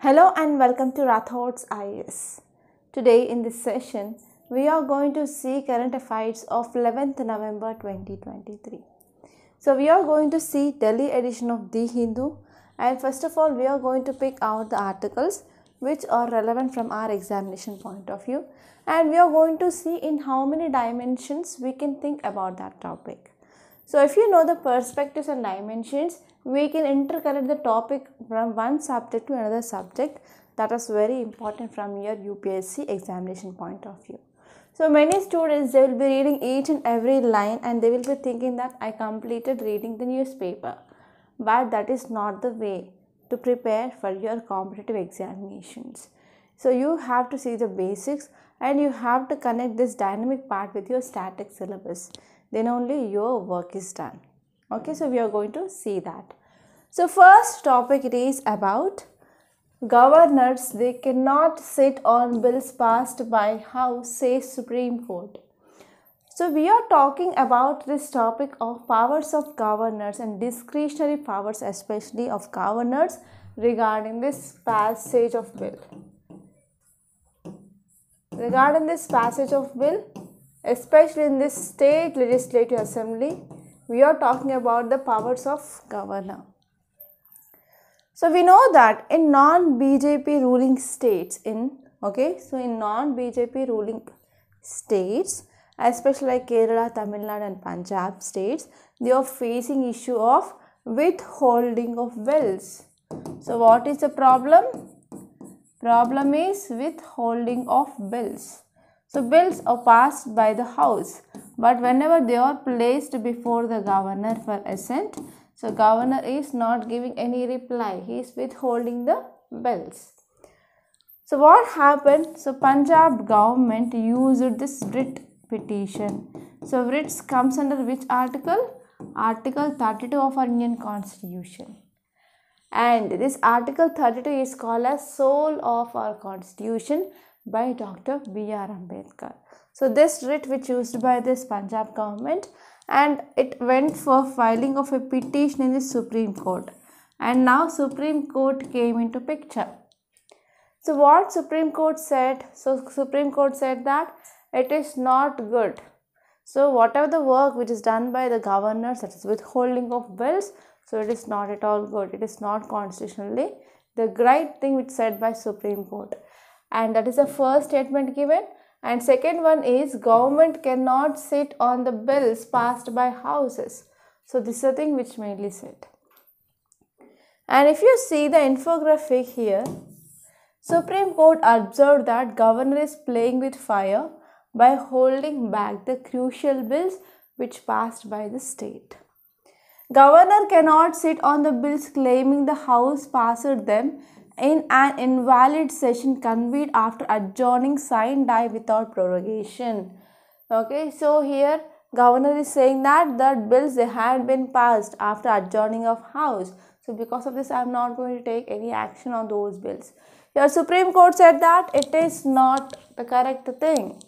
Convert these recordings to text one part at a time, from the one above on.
Hello and welcome to Rathod's IAS. Today in this session, we are going to see current affairs of 11th November 2023. So we are going to see Delhi edition of The Hindu, and first of all we are going to pick out the articles which are relevant from our examination point of view, and we are going to see in how many dimensions we can think about that topic. So if you know the perspectives and dimensions, we can interconnect the topic from one subject to another subject. That is very important from your UPSC examination point of view. So many students, they will be reading each and every line and they will be thinking that I completed reading the newspaper. But that is not the way to prepare for your competitive examinations. So you have to see the basics and you have to connect this dynamic part with your static syllabus. Then only your work is done. Okay, so we are going to see that. So first topic it is about governors, they cannot sit on bills passed by House, says Supreme Court. So we are talking about this topic of powers of governors and discretionary powers, especially of governors, regarding this passage of bill. Regarding this passage of bill, especially in this state legislative assembly, we are talking about the powers of governor. So we know that in non-BJP ruling states, in non-BJP ruling states, especially like Kerala, Tamil Nadu and Punjab states, they are facing issue of withholding of bills. So what is the problem? Problem is withholding of bills. So bills are passed by the House, but whenever they are placed before the governor for assent, so governor is not giving any reply. He is withholding the bills. So what happened? So Punjab government used this writ petition. So writs comes under which article? Article 32 of our Indian Constitution. And this article 32 is called as soul of our Constitution by Dr. B.R. Ambedkar. So this writ which used by this Punjab government, and it went for filing of a petition in the Supreme Court. And now Supreme Court came into picture. So what Supreme Court said? So Supreme Court said that it is not good. So whatever the work which is done by the governor, such as withholding of bills, so it is not at all good. It is not constitutionally the right thing which said by Supreme Court. And that is the first statement given. And second one is government cannot sit on the bills passed by houses. So this is the thing which mainly said. And if you see the infographic here, Supreme Court observed that governor is playing with fire by holding back the crucial bills which passed by the state. Governor cannot sit on the bills claiming the House passed them in an invalid session convened after adjourning sine die without prorogation. Okay, so here governor is saying that the bills they had been passed after adjourning of House. So because of this, I am not going to take any action on those bills. Your Supreme Court said that it is not the correct thing.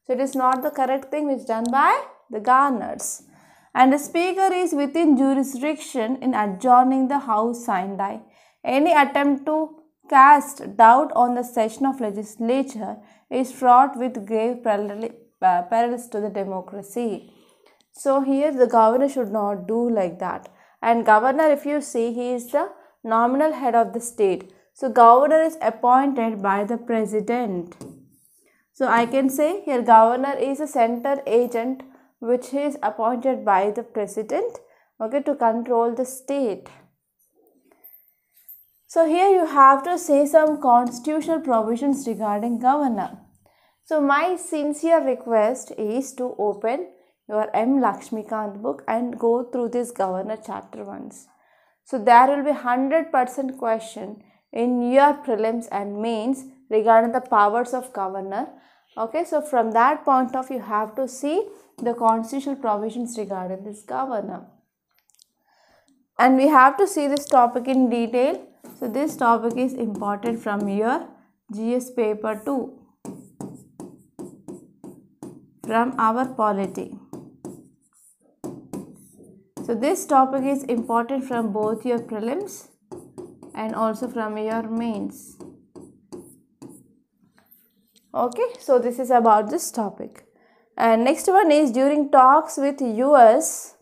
So it is not the correct thing which is done by the governors. And the speaker is within jurisdiction in adjourning the House sine die. Any attempt to cast doubt on the session of legislature is fraught with grave perils to the democracy. So here the governor should not do like that. And governor, if you see, he is the nominal head of the state. So governor is appointed by the president. So I can say here governor is a center agent which is appointed by the president, okay, to control the state. So here you have to say some constitutional provisions regarding governor. So my sincere request is to open your M. Lakshmikant book and go through this governor chapter once. So there will be 100% question in your prelims and mains regarding the powers of governor. Okay, so from that point of view, you have to see the constitutional provisions regarding this governor. And we have to see this topic in detail. So this topic is important from your GS paper 2 from our polity. So this topic is important from both your prelims and also from your mains. Okay, so this is about this topic. And next one is, during talks with US,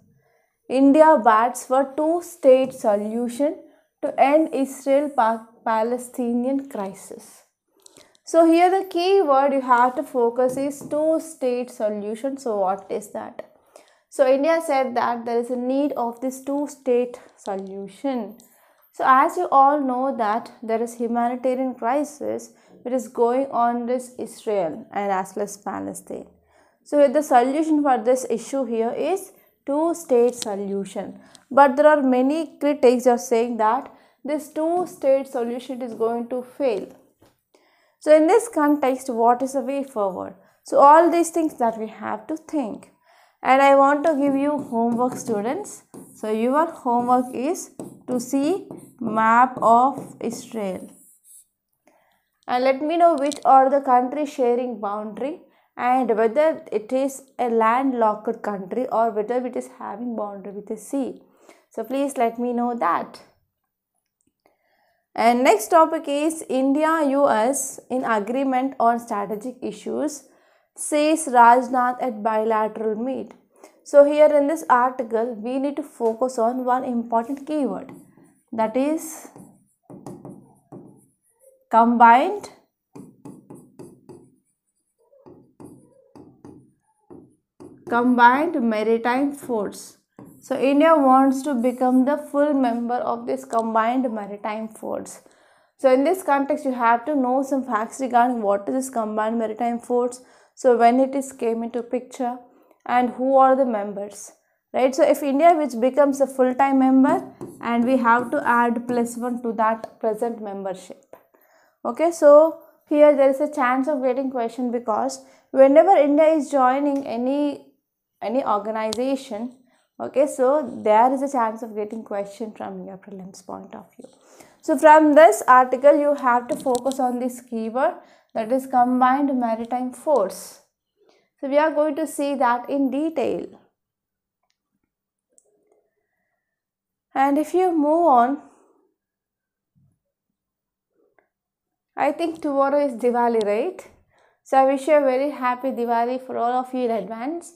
India bats for two-state solution to end Israel-Palestinian crisis. So here the key word you have to focus is two-state solution. So what is that? So India said that there is a need of this two-state solution. So as you all know that there is humanitarian crisis which is going on this Israel and as well as Palestine. So the solution for this issue here is two-state solution. But there are many critics are saying that this two-state solution is going to fail. So in this context, what is the way forward? So all these things that we have to think. And I want to give you homework, students. So your homework is to see map of Israel. And let me know which are the countries sharing boundary and whether it is a landlocked country or whether it is having boundary with the sea. So please let me know that. And next topic is India-US in agreement on strategic issues, says Rajnath at bilateral meet. So here in this article, we need to focus on one important keyword, that is combined maritime force. So India wants to become the full member of this combined maritime force. So in this context, you have to know some facts regarding what is this combined maritime force. So when it is came into picture and who are the members, right? So if India which becomes a full-time member and we have to add +1 to that present membership. Okay, so here there is a chance of getting question because whenever India is joining any organization, okay, so there is a chance of getting question from your prelims point of view. So from this article, you have to focus on this keyword, that is combined maritime force. So we are going to see that in detail. And if you move on, I think tomorrow is Diwali, right? So I wish you a very happy Diwali for all of you in advance.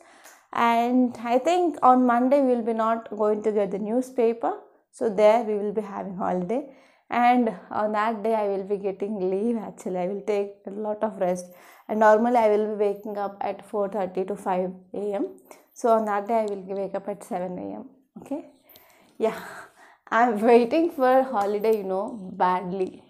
And I think on Monday we will be not going to get the newspaper. So there we will be having holiday. And on that day I will be getting leave actually. I will take a lot of rest. And normally I will be waking up at 4:30 to 5 a.m. So on that day I will wake up at 7 a.m. Okay. Yeah. I'm waiting for holiday, badly.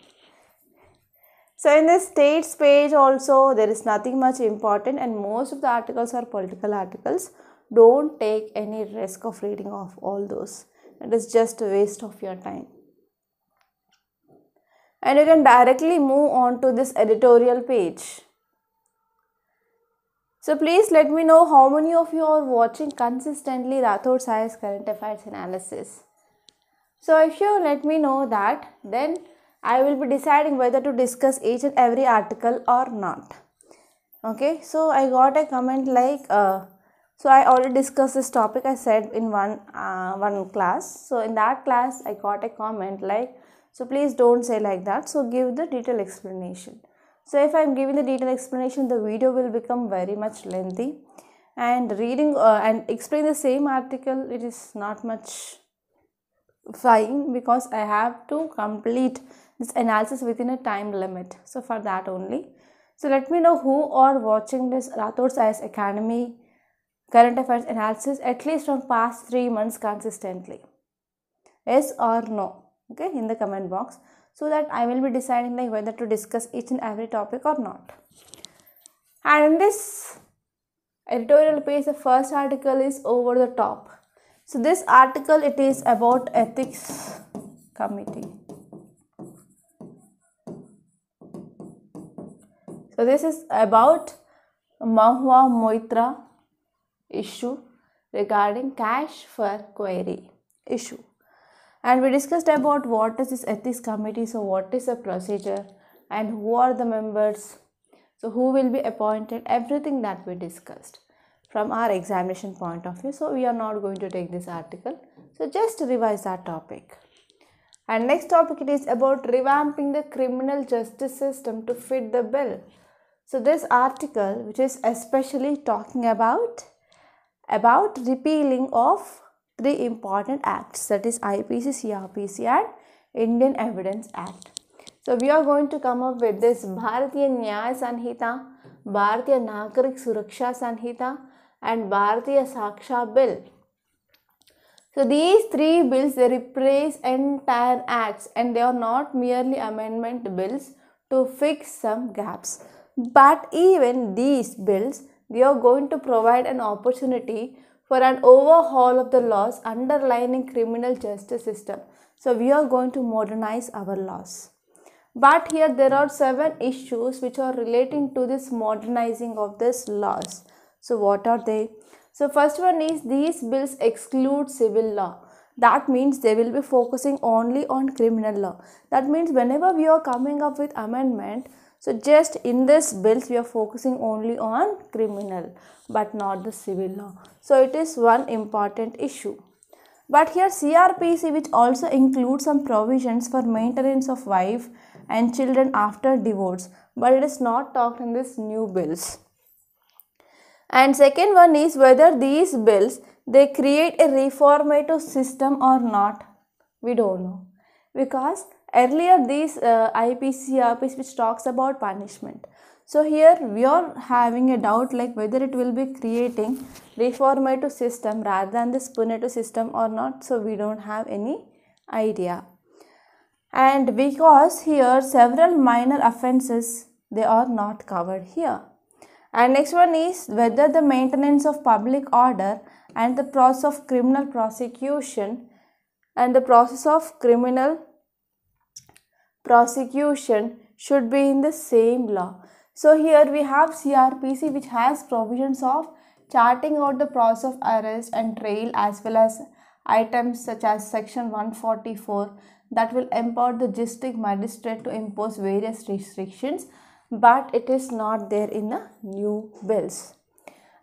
So in the states page also, there is nothing much important and most of the articles are political articles. Don't take any risk of reading off all those. It is just a waste of your time. And you can directly move on to this editorial page. So please let me know how many of you are watching consistently Rathod Science Current Affairs Analysis. So if you let me know that, then I will be deciding whether to discuss each and every article or not. Okay, so I got a comment like, so I already discussed this topic, I said in one class. So in that class, I got a comment like, so please don't say like that. So give the detailed explanation. So if I am giving the detailed explanation, the video will become very much lengthy. And reading and explain the same article, it is not much fine because I have to complete this analysis within a time limit. So for that only. So let me know who are watching this Rathod Science Academy Current Affairs Analysis at least from past 3 months consistently. Yes or no. Okay, in the comment box. So that I will be deciding like whether to discuss each and every topic or not. And in this editorial page, the first article is over the top. So this article, it is about ethics committee. So this is about Mahua Moitra issue regarding cash for query issue. And we discussed about what is this ethics committee, so what is the procedure and who are the members, so who will be appointed, everything that we discussed from our examination point of view. So we are not going to take this article, so just revise that topic. And next topic, it is about revamping the criminal justice system to fit the bill. So this article, which is especially talking about repealing of three important acts, that is IPC, CRPC and Indian Evidence Act. So we are going to come up with this Bharatiya Nyaya Sanhita, Bharatiya Nagarik Suraksha Sanhita and Bharatiya Saksha Bill. So these three bills, they replace entire acts and they are not merely amendment bills to fix some gaps. But even these bills, they are going to provide an opportunity for an overhaul of the laws underlying criminal justice system. So we are going to modernize our laws. But here there are 7 issues which are relating to this modernizing of these laws. So what are they? So first one is, these bills exclude civil law. That means they will be focusing only on criminal law. That means whenever we are coming up with amendment, so just in this bills we are focusing only on criminal but not the civil law. So it is one important issue. But here CRPC, which also includes some provisions for maintenance of wife and children after divorce, but it is not talked in this new bills. And second one is whether these bills, they create a reformative system or not. We don't know, because earlier these IPC, CRPC which talks about punishment. So here we are having a doubt like whether it will be creating reformative system rather than this punitive system or not. So we don't have any idea. And because here several minor offences, they are not covered here. And next one is whether the maintenance of public order and the process of criminal prosecution should be in the same law. So here we have CRPC, which has provisions of charting out the process of arrest and trial, as well as items such as section 144 that will empower the district magistrate to impose various restrictions, but it is not there in the new bills.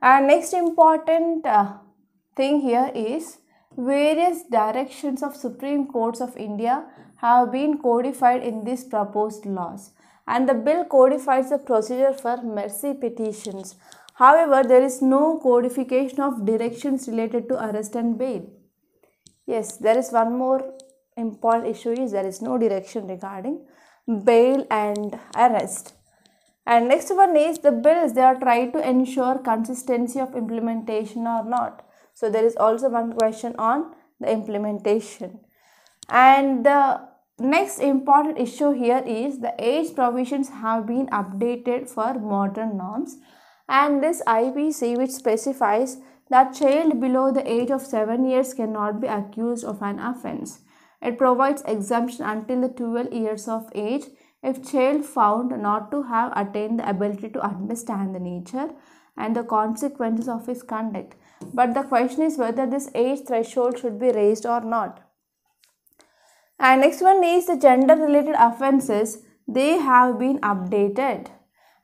And next important thing here is various directions of Supreme Courts of India have been codified in these proposed laws, and the bill codifies the procedure for mercy petitions. However, there is no codification of directions related to arrest and bail. Yes, there is one more important issue, is there is no direction regarding bail and arrest. And next one is the bills, they are trying to ensure consistency of implementation or not. So there is also one question on the implementation. And the next important issue here is the age provisions have been updated for modern norms, and this IPC, which specifies that child below the age of 7 years cannot be accused of an offence. It provides exemption until the 12 years of age if child found not to have attained the ability to understand the nature and the consequences of his conduct. But the question is whether this age threshold should be raised or not. And next one is the gender related offences, they have been updated,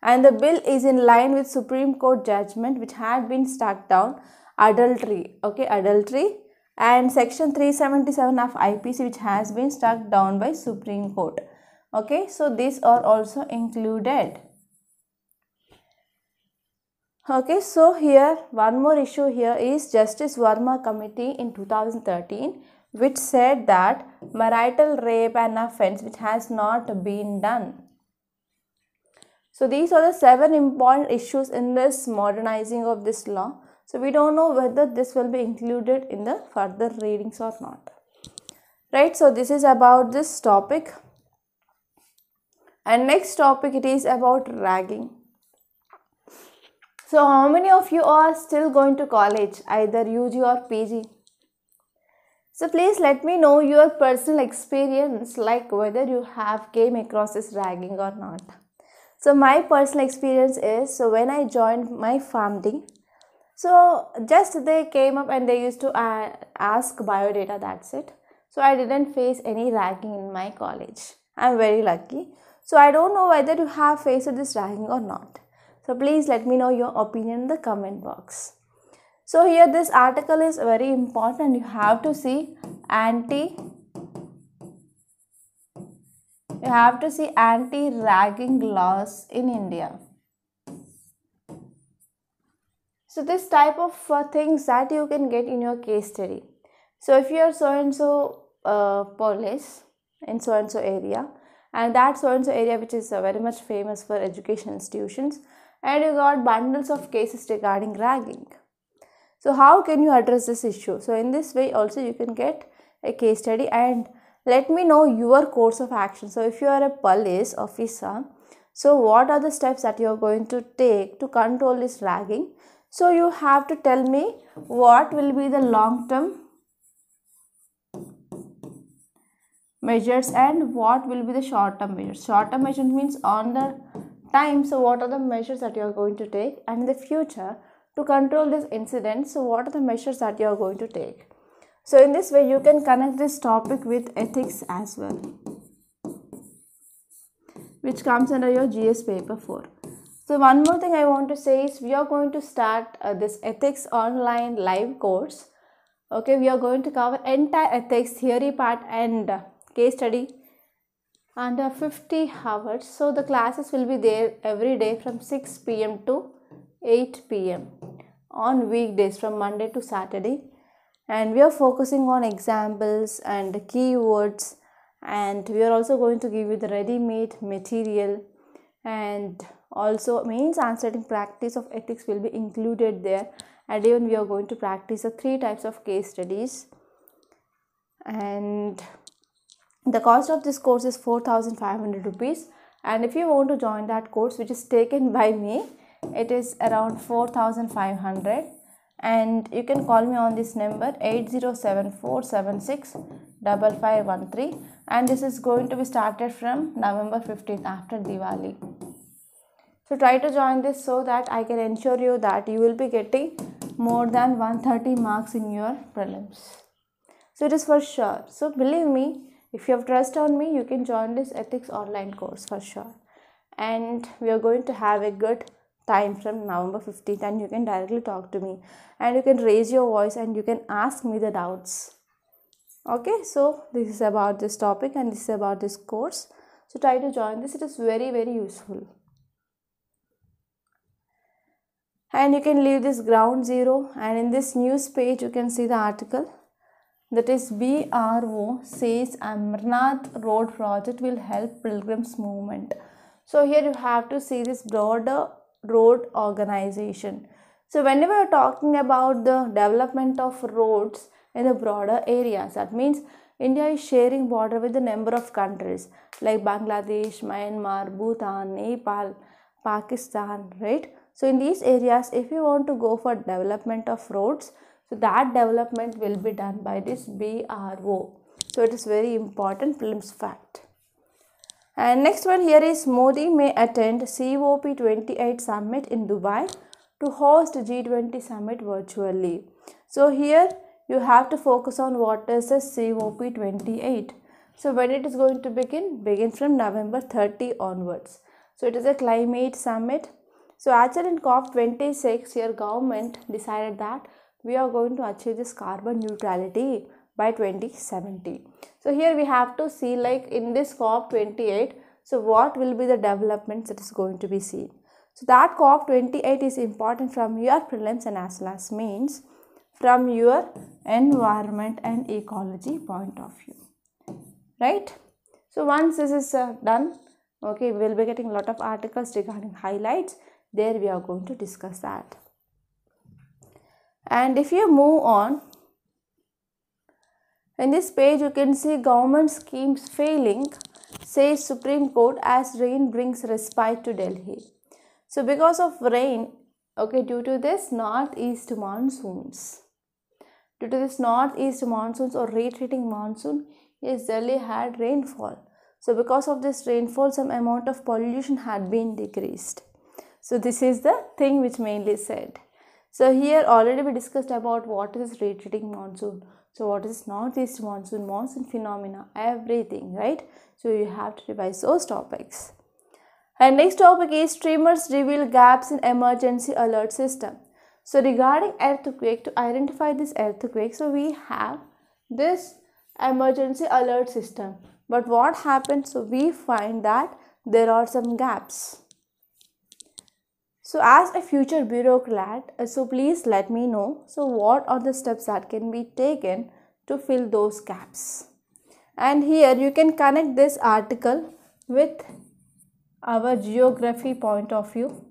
and the bill is in line with Supreme Court judgment which had been struck down, adultery, and section 377 of IPC which has been struck down by Supreme Court. Okay, so these are also included. Okay, so here one more issue here is Justice Verma Committee in 2013, which said that marital rape an offence which has not been done. So these are the 7 important issues in this modernizing of this law. So we don't know whether this will be included in the further readings or not. Right, so this is about this topic. And next topic, it is about ragging. So how many of you are still going to college, either UG or PG? So please let me know your personal experience, like whether you have came across this ragging or not. So my personal experience is, so when I joined my family, so just they came up and they used to ask biodata, that's it. So I didn't face any ragging in my college. I'm very lucky. So I don't know whether you have faced this ragging or not. So please let me know your opinion in the comment box. So here this article is very important and you have to see anti you have to see anti-ragging laws in India. So this type of things that you can get in your case study. So if you are so and so police in so and so area, and that so and so area which is very much famous for education institutions, and you got bundles of cases regarding ragging. So how can you address this issue? So in this way also you can get a case study, and let me know your course of action. So if you are a police officer, so what are the steps that you are going to take to control this ragging? So you have to tell me what will be the long-term measures and what will be the short-term measures. Short-term measures means on the time, so what are the measures that you are going to take, and in the future to control this incident, so what are the measures that you are going to take. So in this way you can connect this topic with ethics as well, which comes under your GS paper 4. So one more thing I want to say is we are going to start this ethics online live course. Okay, we are going to cover entire ethics theory part and case study under 50 hours. So the classes will be there every day from 6 p.m. to 8 p.m. on weekdays from Monday to Saturday, and we are focusing on examples and keywords, and we are also going to give you the ready-made material, and also means answering practice of ethics will be included there, and even we are going to practice the 3 types of case studies. And the cost of this course is 4,500 rupees, and if you want to join that course which is taken by me, it is around 4,500, and you can call me on this number 8074765513, and this is going to be started from November 15th after Diwali. So try to join this so that I can ensure you that you will be getting more than 130 marks in your prelims. So it is for sure. So believe me, if you have trust on me, you can join this ethics online course for sure. And we are going to have a good time from November 15th, and you can directly talk to me, and you can raise your voice and you can ask me the doubts. Okay, so this is about this topic and this is about this course. So try to join this. It is very, very useful. And you can leave this ground zero, and in this news page you can see the article that is BRO says Amarnath Road project will help pilgrims movement. So here you have to see this broader road organization. So whenever you are talking about the development of roads in the broader areas, that means India is sharing border with a number of countries like Bangladesh, Myanmar, Bhutan, Nepal, Pakistan, right? So in these areas, if you want to go for development of roads, so that development will be done by this BRO. So it is very important prelims fact. And next one here is Modi may attend COP28 summit in Dubai to host G20 summit virtually. So here you have to focus on what is the COP28. So when it is going to begin from November 30 onwards. So it is a climate summit. So actually in COP26, your government decided that we are going to achieve this carbon neutrality by 2070. So here we have to see, like in this COP28, so what will be the developments that is going to be seen. So that COP28 is important from your prelims and as well as mains from your environment and ecology point of view, right? So once this is done, okay, we will be getting a lot of articles regarding highlights. There we are going to discuss that. And if you move on, in this page you can see government schemes failing, says Supreme Court as rain brings respite to Delhi. So because of rain, okay, due to this northeast monsoons or retreating monsoon, yes, Delhi had rainfall. So because of this rainfall, some amount of pollution had been decreased. So this is the thing which mainly said. So here already we discussed about what is retreating monsoon. So what is northeast monsoon phenomena, everything, right? So you have to revise those topics. And next topic is streamers reveal gaps in emergency alert system. So regarding earthquake, to identify this earthquake, so we have this emergency alert system. But what happens? So we find that there are some gaps. So as a future bureaucrat, so please let me know, so what are the steps that can be taken to fill those gaps? And here you can connect this article with our geography point of view.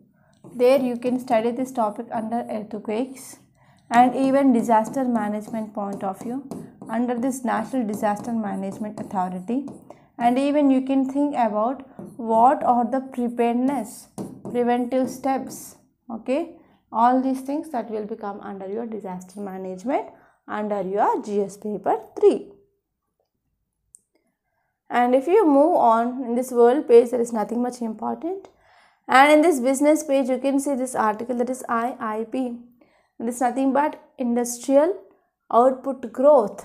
There you can study this topic under earthquakes and even disaster management point of view under this National Disaster Management Authority, and even you can think about what are the preventive steps. Okay, all these things that will become under your disaster management under your GS paper 3. And if you move on in this world page, there is nothing much important. And in this business page, you can see this article, that is IIP. This is nothing but industrial output growth,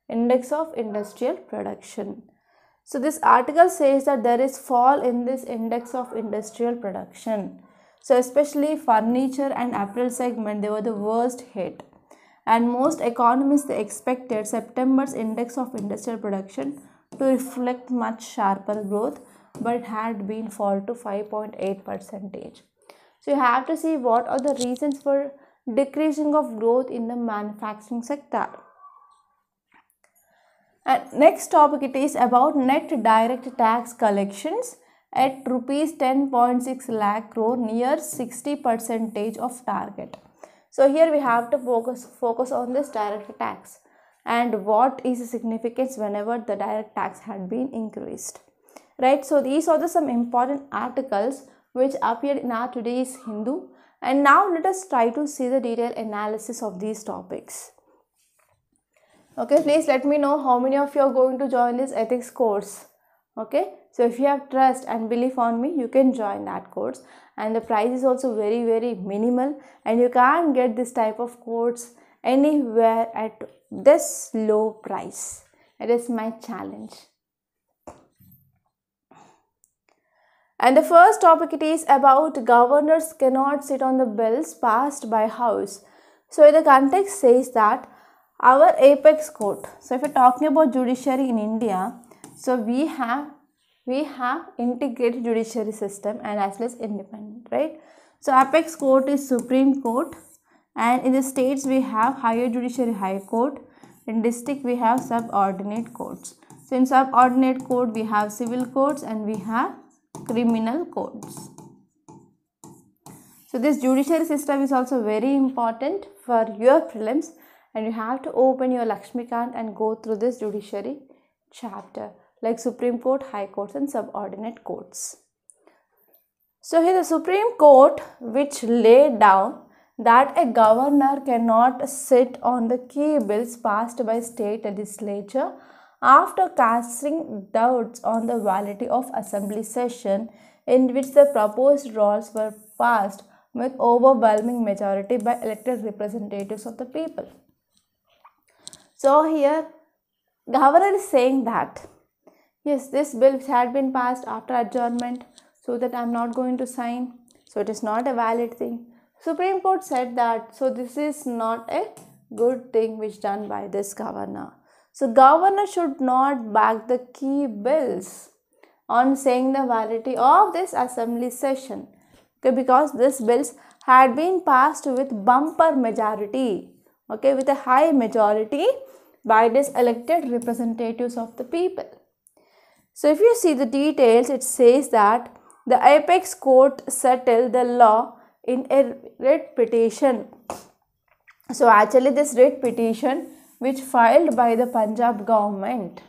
index of industrial production. So this article says that there is fall in this index of industrial production. So especially furniture and apparel segment, they were the worst hit. And most economists, they expected September's index of industrial production to reflect much sharper growth, but it had been fall to 5.8%. So you have to see what are the reasons for decreasing of growth in the manufacturing sector. And next topic, it is about net direct tax collections at rupees 10.6 lakh crore, near 60% of target. So here we have to focus on this direct tax and what is the significance whenever the direct tax had been increased, right? So these are some important articles which appeared in our today's Hindu. And now let us try to see the detailed analysis of these topics. Okay, please let me know how many of you are going to join this ethics course. Okay, so if you have trust and belief on me, you can join that course, and the price is also very minimal, and you can't get this type of course anywhere at this low price. It is my challenge. And the first topic, it is about governors cannot sit on the bills passed by House. So the context says that our apex court. So if you're talking about judiciary in India, so we have integrated judiciary system and as well as independent, right? So apex court is Supreme Court, and in the states we have higher judiciary, High Court. In district we have subordinate courts. So in subordinate court we have civil courts and we have criminal courts. So this judiciary system is also very important for your prelims, and you have to open your Lakshmikant and go through this judiciary chapter like Supreme Court, High Courts and subordinate courts. So here the Supreme Court, which laid down that a governor cannot sit on the key bills passed by state legislature after casting doubts on the validity of assembly session in which the proposed laws were passed with overwhelming majority by elected representatives of the people. So here governor is saying that yes, this bill had been passed after adjournment, so that I am not going to sign, so it is not a valid thing. Supreme Court said that, so this is not a good thing which done by this governor. So governor should not back the key bills on saying the validity of this assembly session, okay, because these bills had been passed with bumper majority, okay, with a high majority by these elected representatives of the people. So if you see the details, it says that the apex court settled the law in a writ petition. So actually this writ petition which filed by the Punjab government,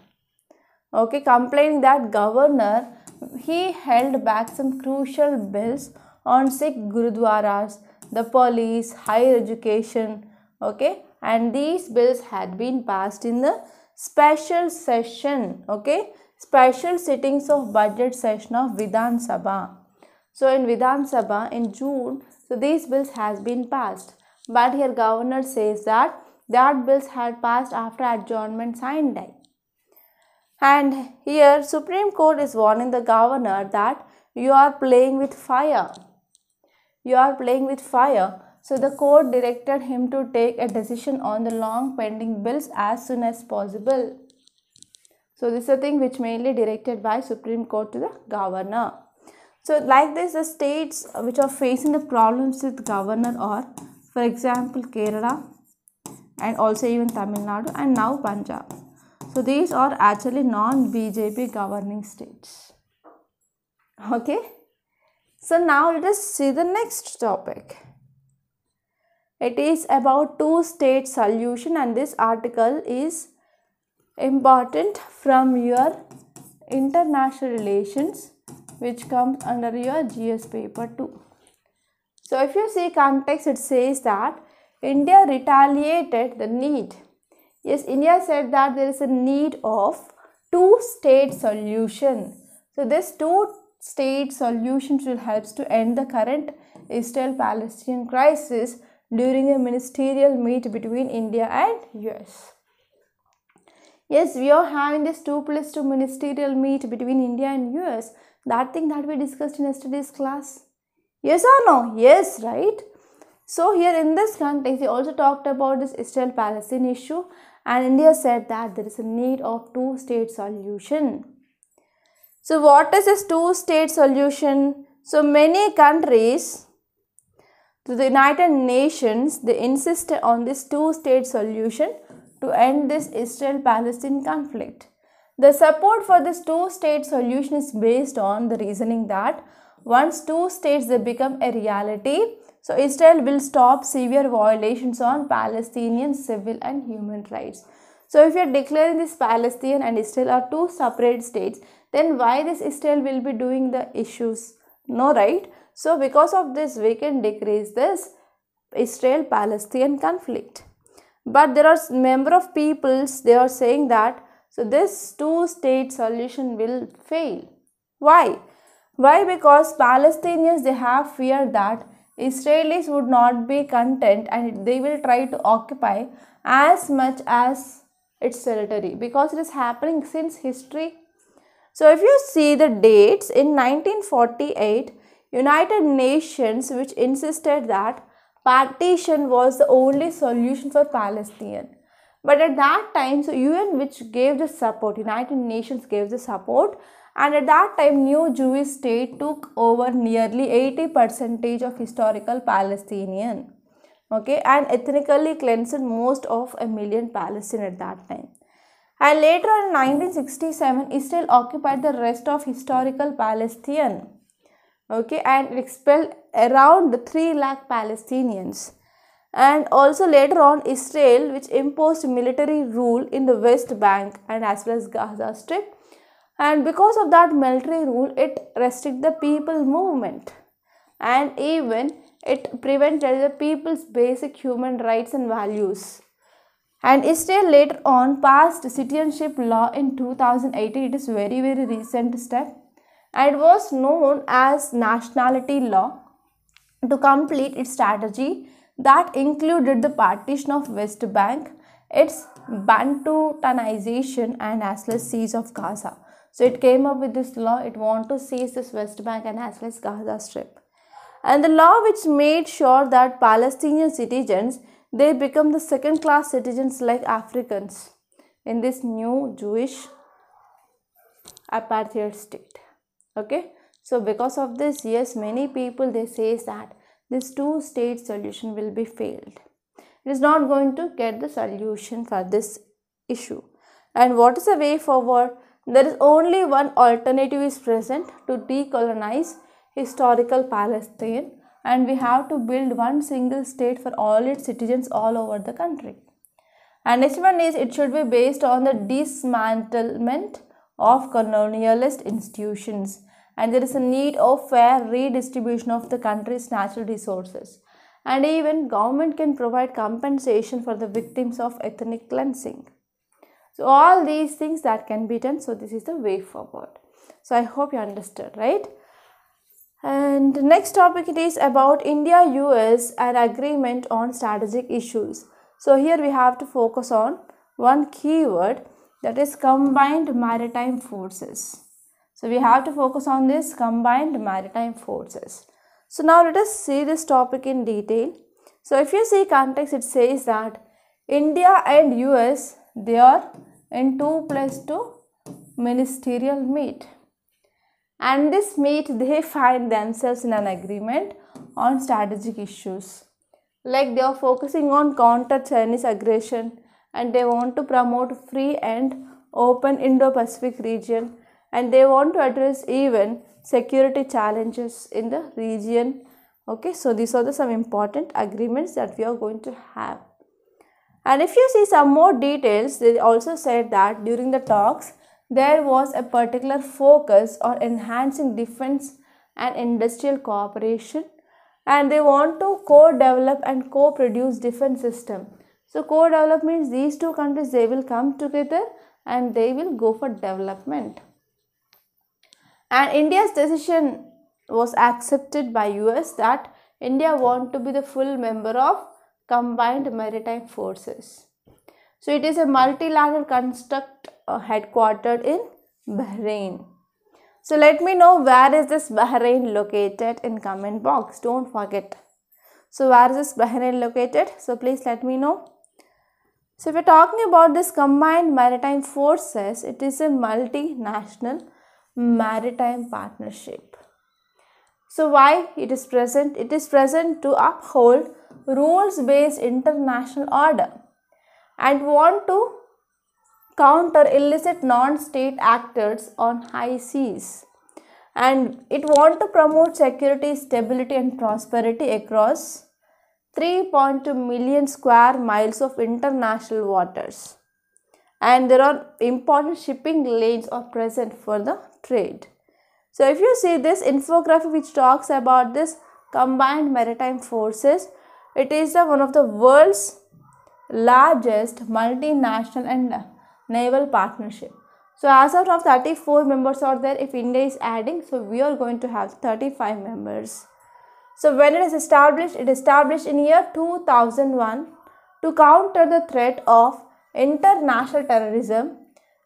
okay, complaining that governor, he held back some crucial bills on Sikh Gurudwaras, the police, higher education, okay, and these bills had been passed in the special session, okay, special sittings of budget session of Vidhan Sabha. So in Vidhan Sabha in June, so these bills has been passed, but here governor says that bills had passed after adjournment signed day. And here Supreme Court is warning the governor that you are playing with fire. You are playing with fire. So the court directed him to take a decision on the long pending bills as soon as possible. So this is a thing which mainly directed by Supreme Court to the governor. So like this, the states which are facing the problems with governor are, for example, Kerala and also even Tamil Nadu and now Punjab. So these are actually non-BJP governing states. Okay. So now let us see the next topic. It is about two-state solution, and this article is important from your international relations, which comes under your GS paper 2. So if you see context, it says that India retaliated the need. Yes, India said that there is a need of two-state solution. So this two-state solution will help to end the current Israel-Palestinian crisis during a ministerial meet between India and US. Yes, we are having this 2+2 ministerial meet between India and US. That thing that we discussed in yesterday's class. Yes or no? Yes, right? So here in this context, we also talked about this Israel-Palestine issue, and India said that there is a need of two-state solution. So what is this two-state solution? So many countries, to the United Nations, they insisted on this two-state solution to end this Israel-Palestine conflict. The support for this two-state solution is based on the reasoning that once two states they become a reality, so Israel will stop severe violations on Palestinian civil and human rights. So if you are declaring this Palestine and Israel are two separate states, then why this Israel will be doing the issues? No, right? So because of this, we can decrease this Israel-Palestine conflict. But there are number of peoples, they are saying that so this two-state solution will fail. Why? Why? Because Palestinians, they have fear that Israelis would not be content and they will try to occupy as much as its territory, because it is happening since history. So if you see the dates, in 1948, United Nations which insisted that partition was the only solution for Palestine. But at that time, so UN which gave the support, United Nations gave the support, and at that time new Jewish state took over nearly 80% of historical Palestinian, okay, and ethnically cleansed most of 1 million Palestinians at that time. And later in 1967, Israel occupied the rest of historical Palestine, okay, and expelled around 3 lakh Palestinians. And also later on, Israel which imposed military rule in the West Bank and as well as Gaza Strip. And because of that military rule, it restricted the people movement and even it prevented the people's basic human rights and values. And Israel later on passed citizenship law in 2018. It is very recent step, and it was known as nationality law to complete its strategy that included the partition of West Bank, its Bantutanization and as well as siege of Gaza. So it came up with this law, it wanted to seize this West Bank and as well as Gaza Strip. And the law which made sure that Palestinian citizens, they become the second-class citizens like Africans in this new Jewish apartheid state. Okay. So because of this, yes, many people they say that this two-state solution will be failed. It is not going to get the solution for this issue. And what is the way forward? There is only one alternative is present to decolonize historical Palestine, and we have to build one single state for all its citizens all over the country. And next one is it should be based on the dismantlement of colonialist institutions, and there is a need of fair redistribution of the country's natural resources, and even government can provide compensation for the victims of ethnic cleansing. So all these things that can be done. So this is the way forward. So I hope you understood, right? And next topic it is about India-US and agreement on strategic issues. So here we have to focus on one keyword, that is combined maritime forces. So we have to focus on this combined maritime forces. So now let us see this topic in detail. So if you see context, it says that India and US, they are in 2+2 ministerial meet. And this meet, they find themselves in an agreement on strategic issues. Like they are focusing on counter Chinese aggression, and they want to promote free and open Indo-Pacific region, and they want to address even security challenges in the region. Okay, so these are some important agreements that we are going to have. And if you see some more details, they also said that during the talks, there was a particular focus on enhancing defense and industrial cooperation, and they want to co-develop and co-produce defense system. So co-develop means these two countries, they will come together and they will go for development. And India's decision was accepted by US that India want to be the full member of Combined Maritime Forces. So it is a multilateral construct headquartered in Bahrain. So let me know where is this Bahrain located in comment box. Don't forget. So where is this Bahrain located? So please let me know. So if we are talking about this Combined Maritime Forces, it is a multinational maritime partnership. So why it is present? It is present to uphold rules-based international order and want to counter illicit non-state actors on high seas, and it want to promote security, stability and prosperity across 3.2 million square miles of international waters, and there are important shipping lanes are present for the trade. So if you see this infographic which talks about this Combined Maritime Forces, it is one of the world's largest multinational and naval partnership. So as of now 34 members are there. If India is adding, so we are going to have 35 members. So when it is established, it established in year 2001 to counter the threat of international terrorism,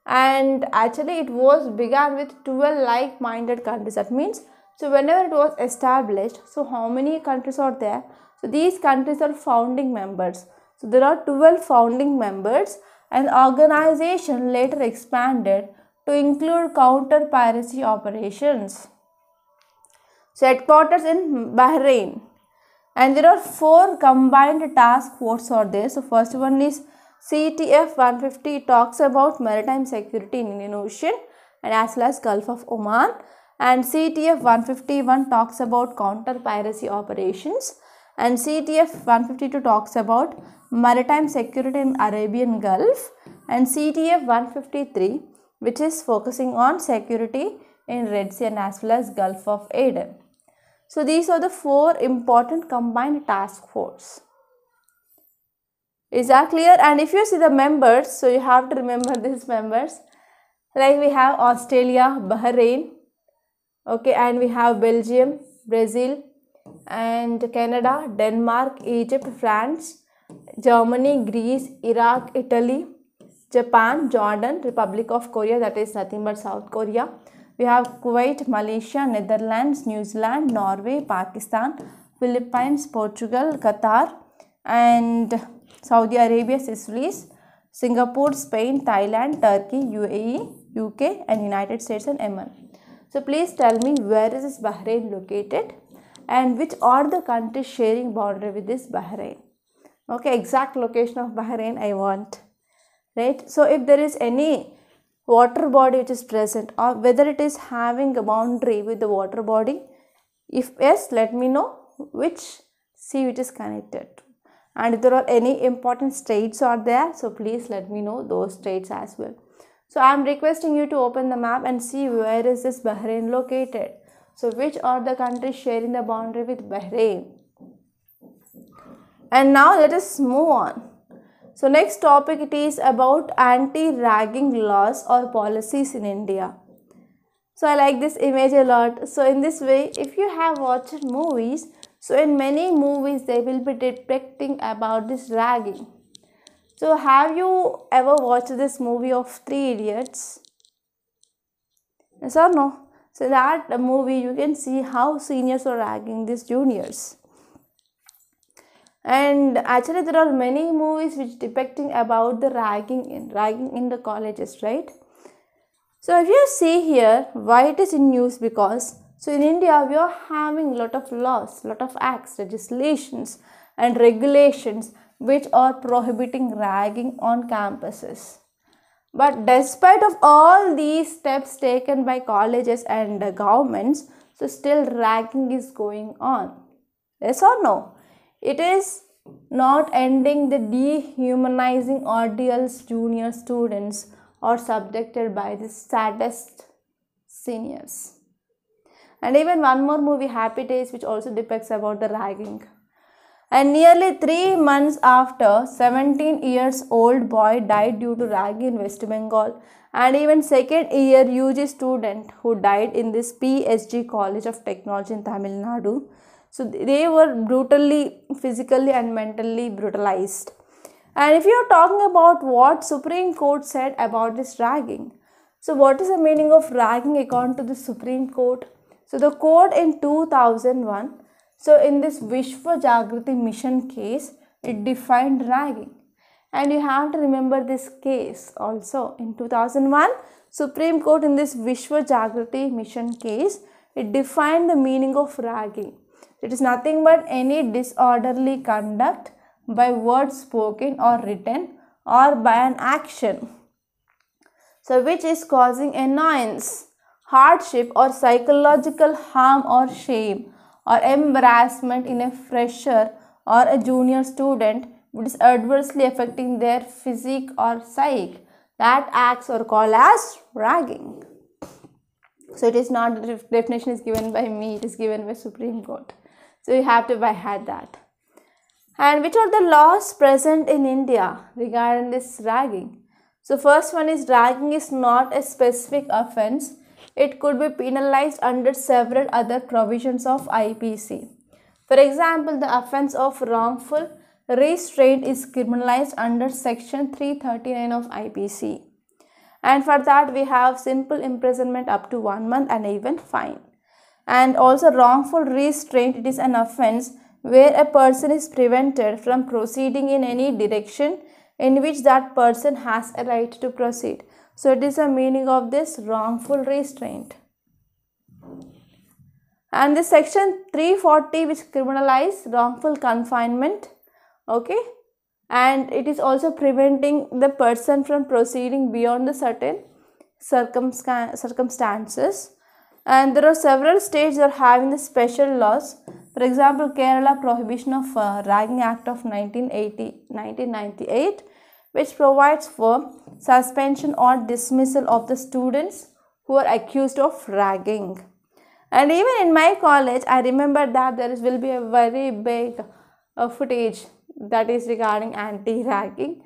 and actually it was began with 12 like-minded countries. That means, so whenever it was established, so how many countries are there? So these countries are founding members. So there are 12 founding members, and organization later expanded to include counter piracy operations. So headquarters in Bahrain, and there are 4 combined task forces are there. So first one is CTF 150, it talks about maritime security in Indian Ocean and as well as Gulf of Oman, and CTF 151 talks about counter piracy operations, and CTF 152 talks about maritime security in Arabian Gulf, and CTF 153 which is focusing on security in Red Sea and as well as Gulf of Aden. So these are the 4 important combined task force. Is that clear? And if you see the members, so you have to remember these members. Like we have Australia, Bahrain, okay, and we have Belgium, Brazil, and Canada, Denmark, Egypt, France, Germany, Greece, Iraq, Italy, Japan, Jordan, Republic of Korea, that is nothing but South Korea. We have Kuwait, Malaysia, Netherlands, New Zealand, Norway, Pakistan, Philippines, Portugal, Qatar, and Saudi Arabia, Seychelles, Singapore, Spain, Thailand, Turkey, UAE, UK, and United States and Yemen. So please tell me where is this Bahrain located and which are the countries sharing boundary with this Bahrain. Okay, exact location of Bahrain I want. Right. So if there is any water body which is present, or whether it is having a boundary with the water body, if yes, let me know which sea it is connected to. And if there are any important states are there, so please let me know those states as well. So I am requesting you to open the map and see where is this Bahrain located. So which are the countries sharing the boundary with Bahrain. And now let us move on. So next topic, it is about anti-ragging laws or policies in India. So I like this image a lot. So in this way, if you have watched movies, so in many movies they will be depicting about this ragging. So have you ever watched this movie of 3 Idiots? Yes or no? So in that movie you can see how seniors are ragging these juniors. And actually there are many movies which depicting about the ragging in the colleges, right? So if you see here why it is in news, because so in India we are having lot of laws, lot of acts, legislations and regulations which are prohibiting ragging on campuses. But despite of all these steps taken by colleges and governments, so still ragging is going on. Yes or no? It is not ending. The dehumanizing ordeals junior students are subjected by the saddest seniors. And even one more movie, Happy Days, which also depicts about the ragging. And nearly 3 months after, 17 years old boy died due to ragging in West Bengal. And even second year UG student who died in this PSG College of Technology in Tamil Nadu. So they were brutally, physically and mentally brutalized. And if you are talking about what Supreme Court said about this ragging, so what is the meaning of ragging according to the Supreme Court? So the court in 2001, so in this Vishwa Jagrati Mission case, it defined ragging. And you have to remember this case also. In 2001, Supreme Court in this Vishwa Jagrati Mission case, it defined the meaning of ragging. It is nothing but any disorderly conduct by words spoken or written or by an action, so which is causing annoyance, hardship or psychological harm or shame or embarrassment in a fresher or a junior student, which is adversely affecting their physique or psyche. That acts are called as ragging. So it is not, the definition is given by me, it is given by Supreme Court. So you have to by heart that. And which are the laws present in India regarding this ragging? So first one is ragging is not a specific offence. It could be penalized under several other provisions of IPC. For example, the offence of wrongful restraint is criminalized under section 339 of IPC. And for that we have simple imprisonment up to 1 month and even fine. And also wrongful restraint, it is an offence where a person is prevented from proceeding in any direction in which that person has a right to proceed. So it is the meaning of this wrongful restraint. And the section 340 which criminalizes wrongful confinement, okay, and it is also preventing the person from proceeding beyond the certain circumstances. And there are several states that are having the special laws. For example, Kerala Prohibition of Ragging Act of 1998, which provides for suspension or dismissal of the students who are accused of ragging. And even in my college, I remember that there will be a very big footage that is regarding anti-ragging.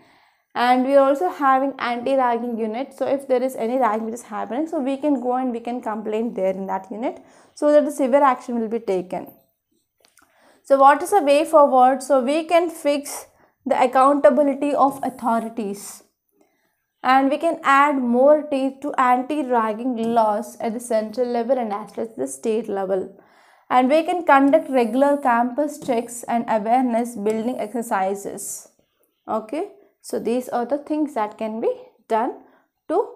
And we are also having anti-ragging unit. So if there is any ragging which is happening, so we can go and we can complain there in that unit so that the severe action will be taken. So what is the way forward? So we can fix the accountability of authorities. And we can add more teeth to anti-ragging laws at the central level and as well as the state level. And we can conduct regular campus checks and awareness building exercises. Okay. So these are the things that can be done to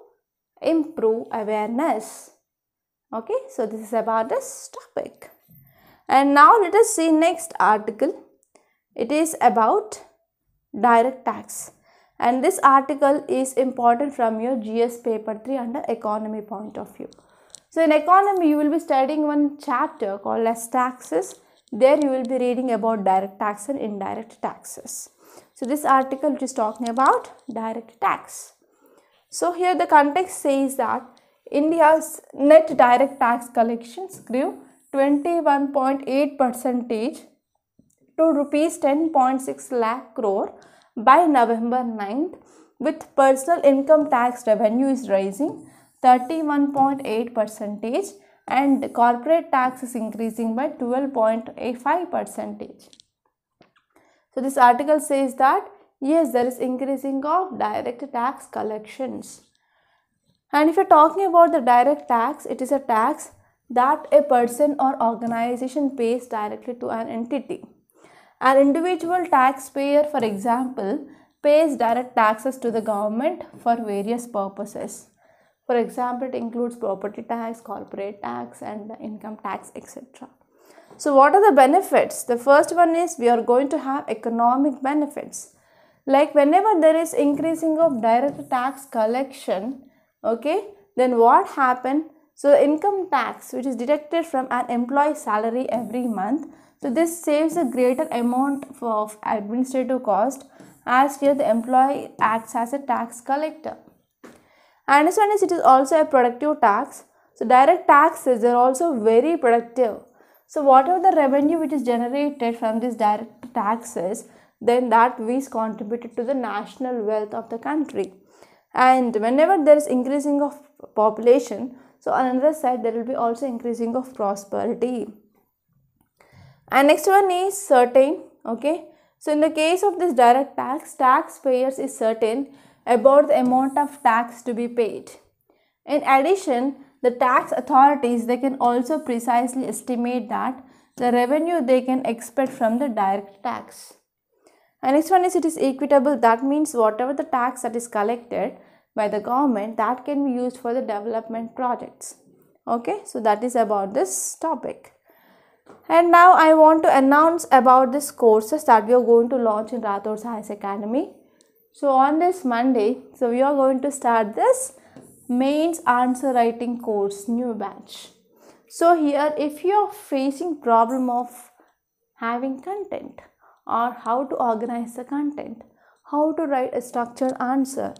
improve awareness. Okay, so this is about this topic. And now let us see next article. It is about direct tax. And this article is important from your GS paper 3 under economy point of view. So in economy, you will be studying one chapter called as taxes. There you will be reading about direct tax and indirect taxes. So this article is talking about direct tax. So here the context says that India's net direct tax collections grew 21.8% to rupees 10.6 lakh crore by November 9th, with personal income tax revenue is rising 31.8% and corporate tax is increasing by 12.85%. So this article says that yes, there is increasing of direct tax collections. And if you are talking about the direct tax, it is a tax that a person or organization pays directly to an entity. An individual taxpayer, for example, pays direct taxes to the government for various purposes. For example, it includes property tax, corporate tax, and income tax, etc. So what are the benefits? The first one is we are going to have economic benefits. Like whenever there is increasing of direct tax collection, okay, then what happen? So the income tax which is deducted from an employee's salary every month, so this saves a greater amount of administrative cost, as here the employee acts as a tax collector. And this one is, it is also a productive tax. So direct taxes are also very productive. So whatever the revenue which is generated from these direct taxes, then that is contributed to the national wealth of the country. And whenever there is increasing of population, so on another side there will be also increasing of prosperity. And next one is certain, okay. So in the case of this direct tax, taxpayers is certain about the amount of tax to be paid. In addition, the tax authorities, they can also precisely estimate that the revenue they can expect from the direct tax. And next one is, it is equitable. That means whatever the tax that is collected by the government, that can be used for the development projects. Okay, so that is about this topic. And now I want to announce about these courses that we are going to launch in Rathod Science Academy. So on this Monday, so we are going to start this mains answer writing course, new batch. So here, if you are facing problem of having content, or how to organize the content, how to write a structured answer,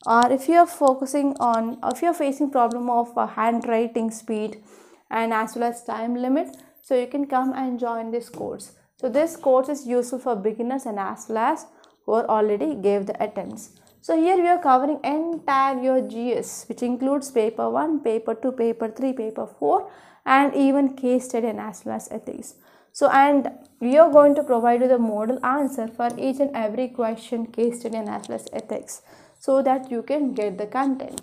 or if you are focusing on, if you are facing problem of handwriting speed and as well as time limit, so you can come and join this course. So this course is useful for beginners and as well as who already gave the attempts. So here we are covering entire your GS, which includes paper 1, paper 2, paper 3, paper 4, and even case study and as well as ethics. So and we are going to provide you the model answer for each and every question, case study and as well as ethics, so that you can get the content.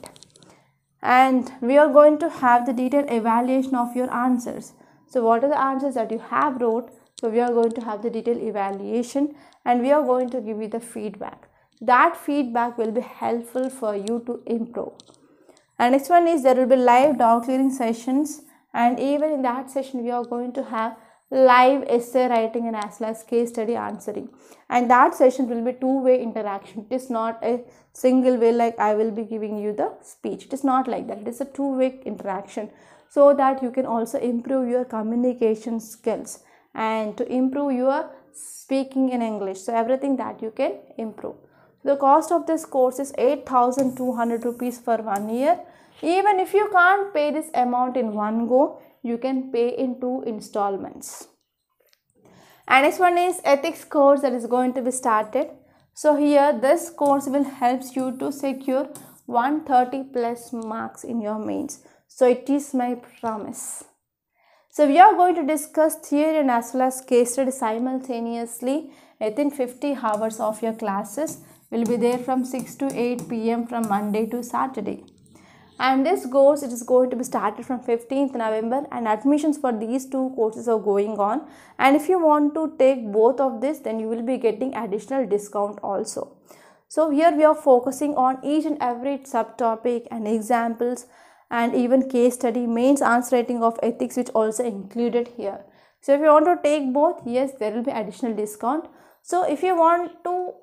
And we are going to have the detailed evaluation of your answers. So what are the answers that you have wrote? So we are going to have the detailed evaluation and we are going to give you the feedback. That feedback will be helpful for you to improve. And next one is, there will be live doubt clearing sessions, and even in that session we are going to have live essay writing and as well as case study answering. And that session will be two-way interaction. It is not a single way like I will be giving you the speech. It is not like that. It is a two-way interaction, so that you can also improve your communication skills and to improve your speaking in English. So everything that you can improve. The cost of this course is 8,200 rupees for 1 year. Even if you can't pay this amount in one go, you can pay in 2 installments. And next one is ethics course that is going to be started. So here this course will help you to secure 130 plus marks in your mains. So it is my promise. So we are going to discuss theory and as well as case study simultaneously within 50 hours of your classes. Will be there from 6 to 8 p.m. from Monday to Saturday. And this course, it is going to be started from 15th November, and admissions for these 2 courses are going on. And if you want to take both of this, then you will be getting additional discount also. So here we are focusing on each and every subtopic and examples and even case study, mains answer writing of ethics, which also included here. So if you want to take both, yes, there will be additional discount. So if you want to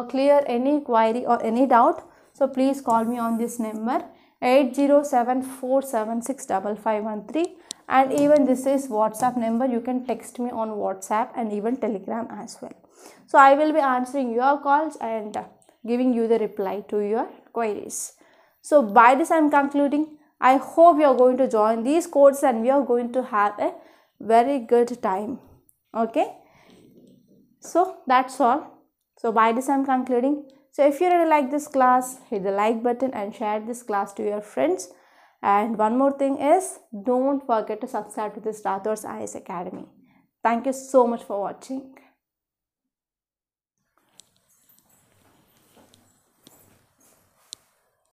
clear any query or any doubt, so please call me on this number 8074765513, and even this is WhatsApp number. You can text me on WhatsApp and even Telegram as well. So I will be answering your calls and giving you the reply to your queries. So by this I am concluding. I hope you are going to join these courses and we are going to have a very good time. Okay, so that's all. So by this I am concluding. So if you really like this class, hit the like button and share this class to your friends. And one more thing is, don't forget to subscribe to this Rathod Science Academy. Thank you so much for watching.